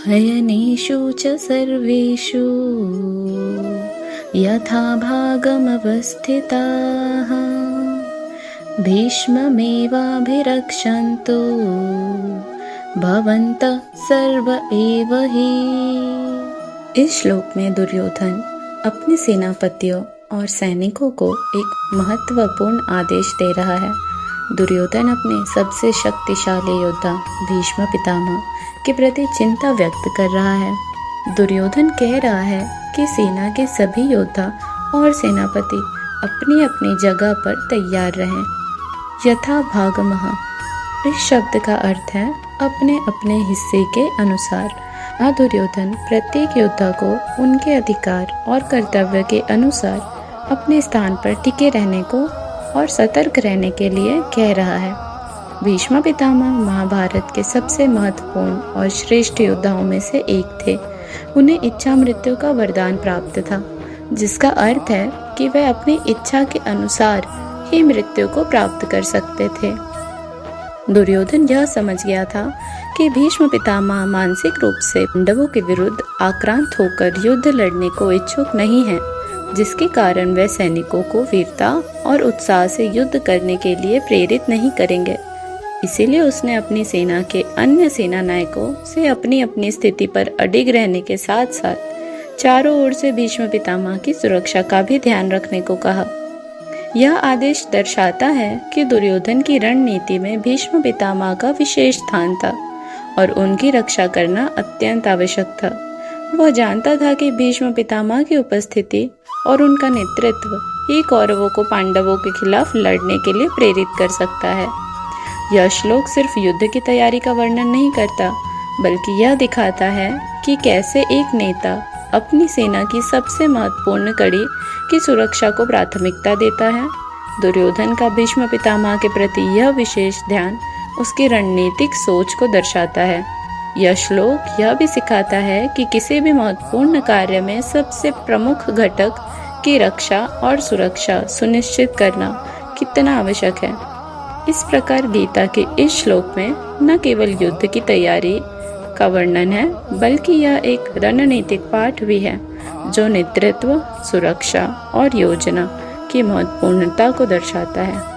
हयनेषु च सर्वेषु यथा भागमवस्थिताः भीष्ममेवाभिरक्षन्तु भवन्तः सर्व एव हि। इस श्लोक में दुर्योधन अपने सेनापतियों और सैनिकों को एक महत्वपूर्ण आदेश दे रहा है। दुर्योधन अपने सबसे शक्तिशाली योद्धा भीष्म पितामह के प्रति चिंता व्यक्त कर रहा है। दुर्योधन कह रहा है कि सेना के सभी योद्धा और सेनापति अपनी अपनी जगह पर तैयार रहें। यथा भागमः इस शब्द का अर्थ है अपने अपने हिस्से के अनुसार। दुर्योधन प्रत्येक योद्धा को उनके अधिकार और कर्तव्य के अनुसार अपने स्थान पर टिके रहने को और सतर्क रहने के लिए कह रहा है। भीष्म पितामह महाभारत के सबसे महत्वपूर्ण और श्रेष्ठ योद्धाओं में से एक थे। उन्हें इच्छा मृत्यु का वरदान प्राप्त था, जिसका अर्थ है कि वह अपनी इच्छा के अनुसार ही मृत्यु को प्राप्त कर सकते थे। दुर्योधन यह समझ गया था कि भीष्म पितामह मानसिक रूप से पांडवों के विरुद्ध आक्रांत होकर युद्ध लड़ने को इच्छुक नहीं है, जिसके कारण वे सैनिकों को वीरता और उत्साह से युद्ध करने के लिए प्रेरित नहीं करेंगे। इसीलिए उसने अपनी सेना के अन्य सेना नायकों से अपनी अपनी स्थिति पर अडिग रहने के साथ साथ चारों ओर से भीष्म पितामह की सुरक्षा का भी ध्यान रखने को कहा। यह आदेश दर्शाता है कि दुर्योधन की रणनीति में भीष्म पितामह का विशेष स्थान था और उनकी रक्षा करना अत्यंत आवश्यक था। वह जानता था कि भीष्म पितामह की उपस्थिति और उनका नेतृत्व ही कौरवों को पांडवों के खिलाफ लड़ने के लिए प्रेरित कर सकता है। यह श्लोक सिर्फ युद्ध की तैयारी का वर्णन नहीं करता, बल्कि यह दिखाता है कि कैसे एक नेता अपनी सेना की सबसे महत्वपूर्ण कड़ी की सुरक्षा को प्राथमिकता देता है। दुर्योधन का भीष्म पितामह के प्रति यह विशेष ध्यान उसकी रणनीतिक सोच को दर्शाता है। यह श्लोक यह भी सिखाता है कि किसी भी महत्वपूर्ण कार्य में सबसे प्रमुख घटक की रक्षा और सुरक्षा सुनिश्चित करना कितना आवश्यक है। इस प्रकार गीता के इस श्लोक में न केवल युद्ध की तैयारी का वर्णन है, बल्कि यह एक रणनीतिक पाठ भी है जो नेतृत्व, सुरक्षा और योजना की महत्वपूर्णता को दर्शाता है।